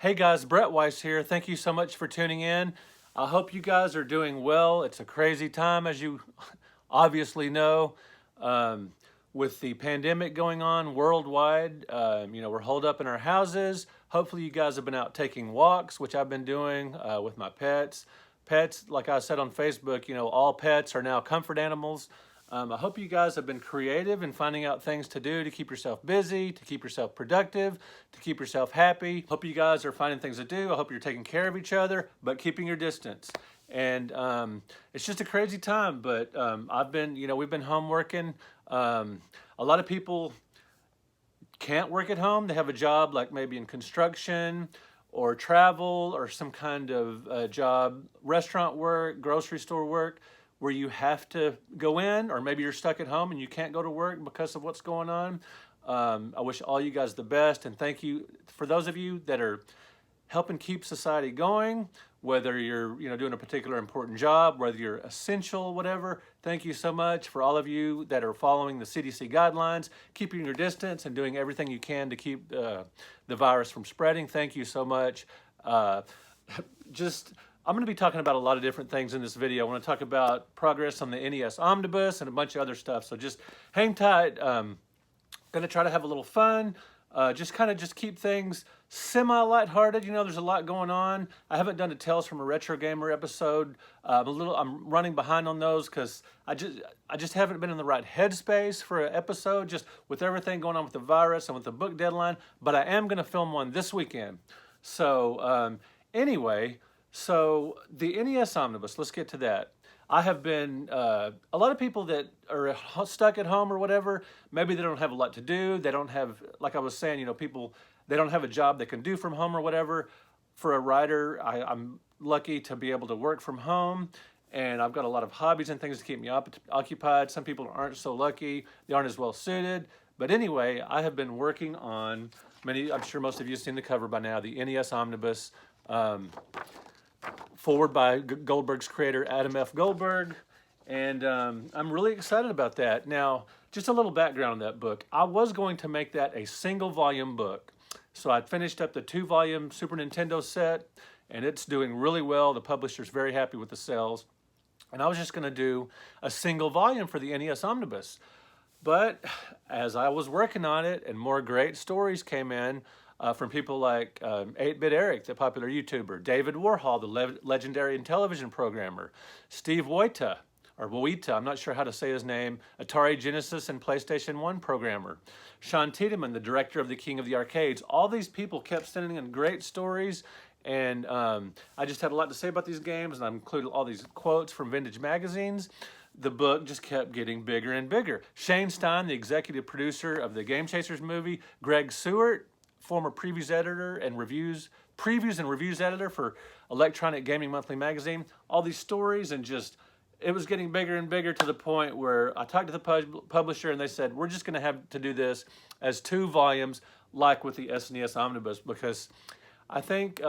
Hey guys, Brett Weiss here. Thank you so much for tuning in. I hope you guys are doing well. It's a crazy time, as you obviously know, um, with the pandemic going on worldwide. We're holed up in our houses. Hopefully, you guys have been out taking walks, which I've been doing with my pets. Pets, like I said on Facebook, all pets are now comfort animals. I hope you guys have been creative in finding out things to do to keep yourself busy, to keep yourself productive, to keep yourself happy. Hope you guys are finding things to do. I hope you're taking care of each other, but keeping your distance. And it's just a crazy time, but we've been home working. A lot of people can't work at home. They have a job like maybe in construction or travel or some kind of job, restaurant work, grocery store work, where you have to go in, or maybe you're stuck at home and you can't go to work because of what's going on. I wish all you guys the best, and thank you for those of you that are helping keep society going, whether you're doing a particular important job, whether you're essential, whatever. Thank you so much for all of you that are following the CDC guidelines, keeping your distance and doing everything you can to keep the virus from spreading. Thank you so much. I'm going to be talking about a lot of different things in this video. I want to talk about progress on the NES Omnibus and a bunch of other stuff. So just hang tight. Going to try to have a little fun. Just keep things semi-lighthearted. There's a lot going on. I haven't done a Tales from a Retro Gamer episode. I'm running behind on those because I just haven't been in the right headspace for an episode, just with everything going on with the virus and with the book deadline. But I am going to film one this weekend. So anyway. So the NES Omnibus, let's get to that. I have been, a lot of people that are stuck at home or whatever, maybe they don't have a lot to do. They don't have, like I was saying, people, they don't have a job they can do from home or whatever. For a writer, I'm lucky to be able to work from home, and I've got a lot of hobbies and things to keep me occupied. Some people aren't so lucky. They aren't as well suited. But anyway, I have been working on I'm sure most of you have seen the cover by now, the NES Omnibus. Forward by Goldberg's creator, Adam F. Goldberg, and I'm really excited about that. Now, just a little background on that book. I was going to make that a single volume book. So I finished up the 2-volume Super Nintendo set, and it's doing really well. The publisher's very happy with the sales. And I was just going to do a single volume for the NES Omnibus. But as I was working on it and more great stories came in, from people like 8-Bit Eric, the popular YouTuber, David Warhol, the legendary television programmer, Steve Wojta, I'm not sure how to say his name, Atari Genesis and PlayStation 1 programmer, Sean Tiedemann, the director of The King of the Arcades. All these people kept sending in great stories, and I just had a lot to say about these games, and I included all these quotes from vintage magazines. The book just kept getting bigger and bigger. Shane Stein, the executive producer of the Game Chasers movie, Greg Seward, former previews and reviews editor for Electronic Gaming Monthly magazine, all these stories, and it was getting bigger and bigger to the point where I talked to the publisher and they said, we're just going to have to do this as 2 volumes like with the SNES Omnibus, because I think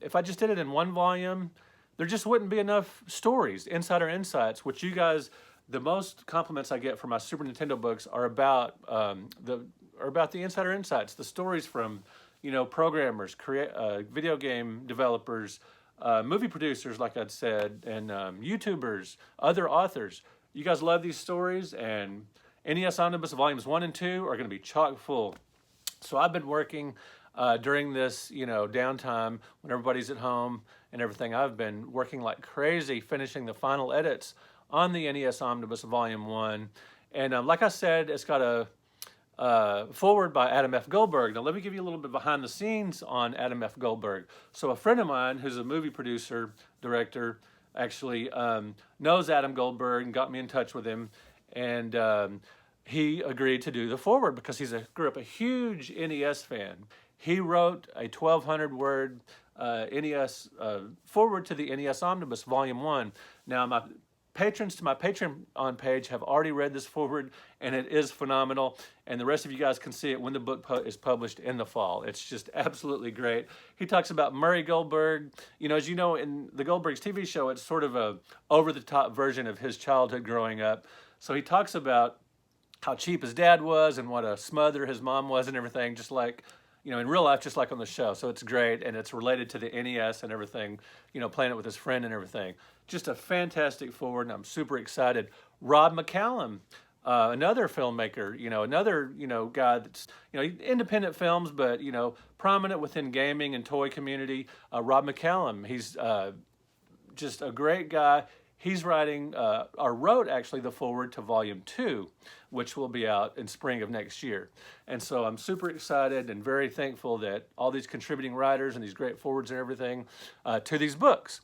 if I just did it in 1 volume, there just wouldn't be enough stories, insider insights, which you guys, the most compliments I get for my Super Nintendo books are about the insider insights, the stories from, programmers, video game developers, movie producers, like I'd said, and YouTubers, other authors. You guys love these stories, and NES Omnibus Volumes 1 and 2 are going to be chock full. So I've been working during this, downtime when everybody's at home and everything. I've been working like crazy, finishing the final edits on the NES Omnibus Volume 1. And like I said, it's got a foreword by Adam F. Goldberg. Now, let me give you a little bit behind the scenes on Adam F. Goldberg. So a friend of mine who's a movie producer, director, actually knows Adam Goldberg and got me in touch with him. And he agreed to do the foreword because grew up a huge NES fan. He wrote a 1,200-word NES foreword to the NES Omnibus Volume 1. Now, my patrons to my Patreon page have already read this foreword, and it is phenomenal. And the rest of you guys can see it when the book is published in the fall. It's just absolutely great. He talks about Murray Goldberg. As you know, in the Goldbergs TV show, it's sort of a over-the-top version of his childhood growing up. So he talks about how cheap his dad was and what a smother his mom was and everything, just like you know, in real life, just like on the show. So it's great, and it's related to the NES and everything, you know, playing it with his friend and everything. Just a fantastic forward, and I'm super excited. Rob McCallum, another filmmaker, you know, another, you know, guy that's, you know, independent films, but, you know, prominent within gaming and toy community. Rob McCallum, he's just a great guy. He's writing, or wrote actually, the foreword to Volume 2, which will be out in spring of next year. And so I'm super excited and very thankful that all these contributing writers and these great forewords and everything to these books.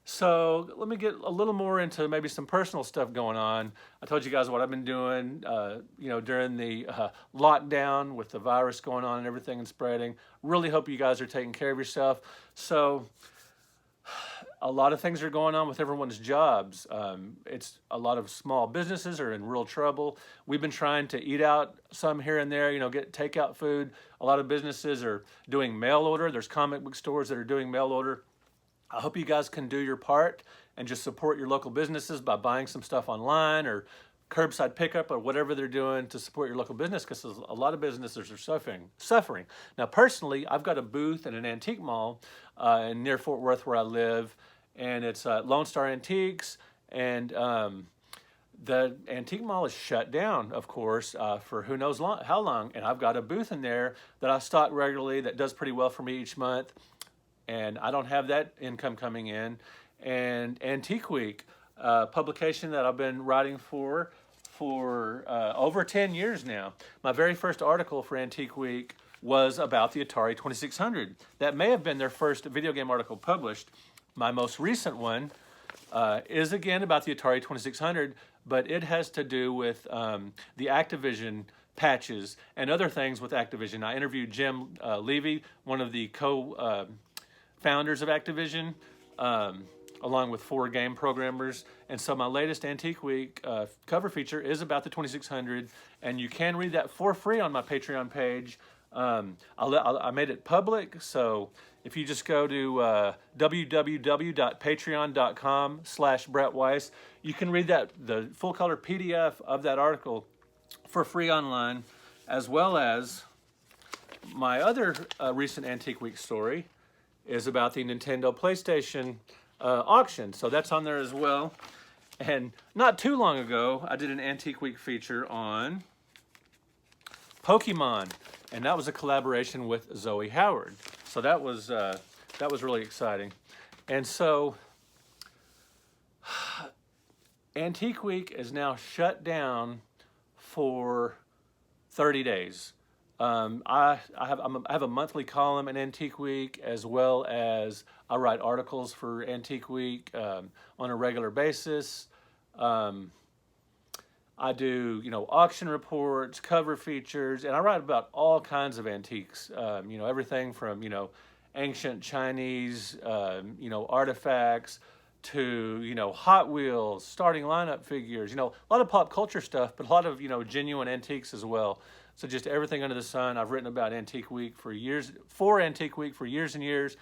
So let me get a little more into maybe some personal stuff going on. I told you guys what I've been doing, you know, during the lockdown with the virus going on and everything and spreading. Really hope you guys are taking care of yourself. So a lot of things are going on with everyone's jobs. It's a lot of small businesses are in real trouble. We've been trying to eat out some here and there, you know, get takeout food. A lot of businesses are doing mail order. There's comic book stores that are doing mail order. I hope you guys can do your part and just support your local businesses by buying some stuff online or curbside pickup or whatever they're doing to support your local business, because a lot of businesses are suffering. Now, personally, I've got a booth in an antique mall near Fort Worth where I live, and it's Lone Star Antiques, and the antique mall is shut down, of course, for who knows how long, and I've got a booth in there that I stock regularly that does pretty well for me each month, and I don't have that income coming in. And Antique Week, publication that I've been writing for over 10 years now. My very first article for Antique Week was about the Atari 2600. That may have been their first video game article published. My most recent one is again about the Atari 2600, but it has to do with the Activision patches and other things with Activision. I interviewed Jim Levy, one of the co-founders of Activision, along with 4 game programmers. And so my latest Antique Week cover feature is about the 2600, and you can read that for free on my Patreon page. I made it public, so if you just go to www.patreon.com/Brett Weiss, you can read the full color PDF of that article for free online, as well as my other recent Antique Week story is about the Nintendo PlayStation auction. So that's on there as well. And not too long ago, I did an Antique Week feature on Pokemon, and that was a collaboration with Zoe Howard. So that was really exciting. And so Antique Week is now shut down for 30 days. I have a monthly column in Antique Week, as well as I write articles for Antique Week on a regular basis. I do, you know, auction reports, cover features, and I write about all kinds of antiques. You know, everything from, you know, ancient Chinese, you know, artifacts to, you know, Hot Wheels, starting lineup figures, you know, a lot of pop culture stuff, but a lot of, you know, genuine antiques as well. So just everything under the sun. I've written about Antique Week for years, and years.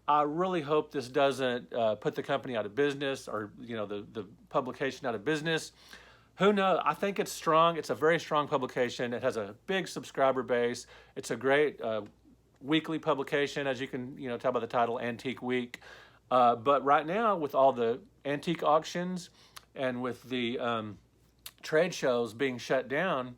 I really hope this doesn't put the company out of business, or, you know, the publication out of business. Who knows? I think it's strong. It's a very strong publication. It has a big subscriber base. It's a great weekly publication, as you can, you know, tell by the title, Antique Week. But right now, with all the antique auctions and with the trade shows being shut down,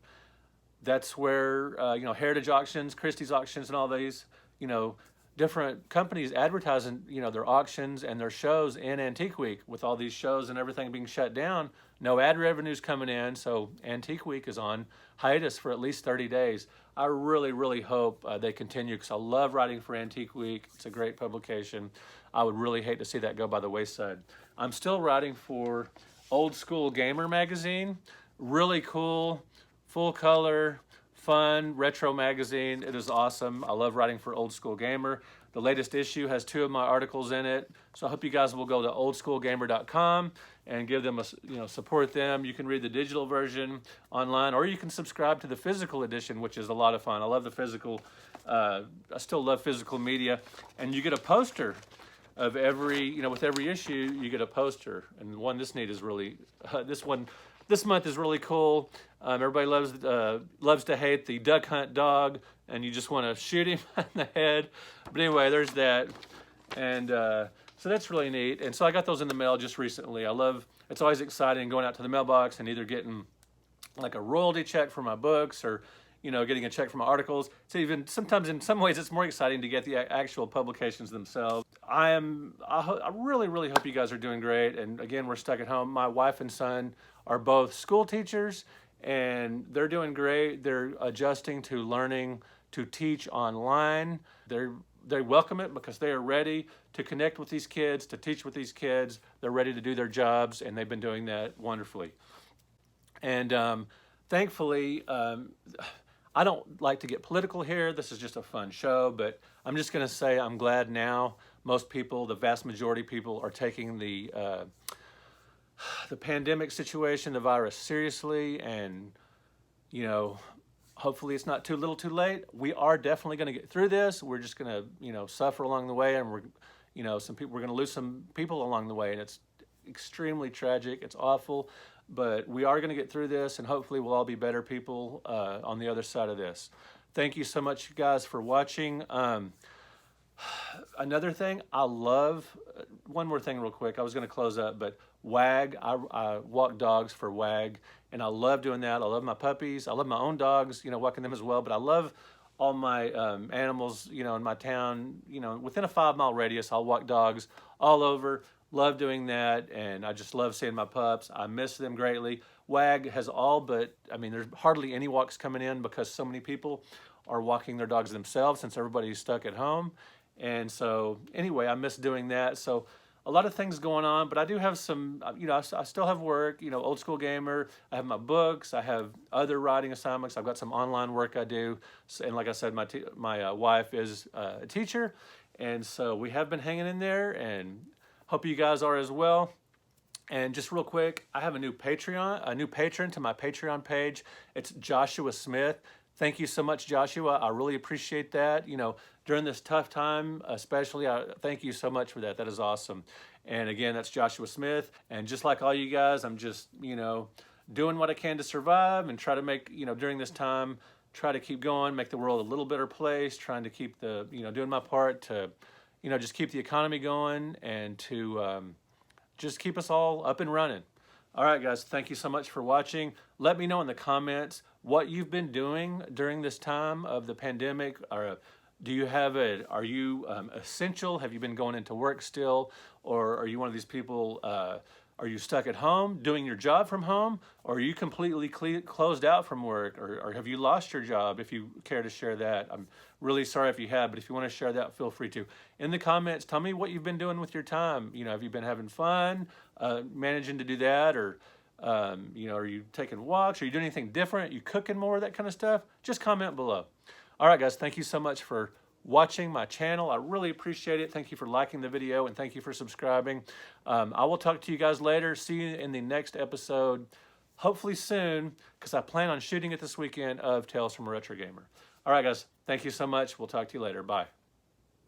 that's where, you know, Heritage Auctions, Christie's Auctions, and all these, you know, different companies advertising, you know, their auctions and their shows in Antique Week. With all these shows and everything being shut down, no ad revenues coming in, so Antique Week is on hiatus for at least 30 days. I really, really hope they continue, because I love writing for Antique Week. It's a great publication. I would really hate to see that go by the wayside. I'm still writing for Old School Gamer magazine. Really cool, full color, fun, retro magazine. It is awesome. I love writing for Old School Gamer. The latest issue has 2 of my articles in it. So I hope you guys will go to oldschoolgamer.com and give them you know, support them. You can read the digital version online, or you can subscribe to the physical edition, which is a lot of fun. I love the physical, I still love physical media. And you get a poster of every, you know, with every issue, you get a poster. And the one this neat is really, this one this month is really cool. Everybody loves to hate the duck hunt dog, and you just want to shoot him in the head. But anyway, there's that, and so that's really neat. And so I got those in the mail just recently. It's always exciting going out to the mailbox and either getting like a royalty check for my books, or getting a check for my articles. So even sometimes in some ways it's more exciting to get the actual publications themselves. I really, really hope you guys are doing great. And again, we're stuck at home. My wife and son are both school teachers, and they're doing great. They're adjusting to learning to teach online. They welcome it because they are ready to connect with these kids, to teach with these kids. They're ready to do their jobs, and they've been doing that wonderfully. And thankfully, I don't like to get political here. This is just a fun show, but I'm just going to say I'm glad now most people, the vast majority of people, are taking the pandemic situation, the virus, seriously, and hopefully it's not too little too late. We are definitely going to get through this. We're just going to suffer along the way, and we're going to lose some people along the way, and it's extremely tragic. It's awful. But we are going to get through this, and hopefully we'll all be better people on the other side of this. Thank you so much, you guys, for watching. Another thing, one more thing real quick. I was going to close up, but WAG, I walk dogs for WAG, and I love doing that. I love my puppies. I love my own dogs, walking them as well, but I love all my animals, in my town. Within a 5-mile radius, I'll walk dogs all over. Love doing that, and I just love seeing my pups. I miss them greatly. WAG has there's hardly any walks coming in because so many people are walking their dogs themselves since everybody's stuck at home. And so anyway, I miss doing that. So a lot of things going on, but I do have some, I still have work, old school gamer. I have my books. I have other writing assignments. I've got some online work I do. And like I said, my wife is a teacher. And so we have been hanging in there, and hope you guys are as well. And just real quick, I have a new patron to my Patreon page. It's Joshua Smith. Thank you so much, Joshua. I really appreciate that. During this tough time, especially, I thank you so much for that. That is awesome. And again, that's Joshua Smith. And just like all you guys, I'm just, doing what I can to survive and try to make, during this time, try to keep going, make the world a little better place, trying to keep doing my part to, just keep the economy going and to just keep us all up and running. All right, guys, thank you so much for watching. Let me know in the comments what you've been doing during this time of the pandemic. Or are you essential? Have you been going into work still? Or are you one of these people, are you stuck at home doing your job from home? Or are you completely closed out from work? Or have you lost your job? If you care to share that, I'm really sorry if you have, but if you want to share that, feel free to. In the comments, tell me what you've been doing with your time. Have you been having fun, managing to do that? Or, are you taking walks? Are you doing anything different? Are you cooking more, that kind of stuff? Just comment below. All right, guys, thank you so much for watching my channel. I really appreciate it. Thank you for liking the video, and thank you for subscribing. I will talk to you guys later. See you in the next episode, hopefully soon, because I plan on shooting it this weekend, of Tales from a Retro Gamer. All right, guys, thank you so much. We'll talk to you later. Bye.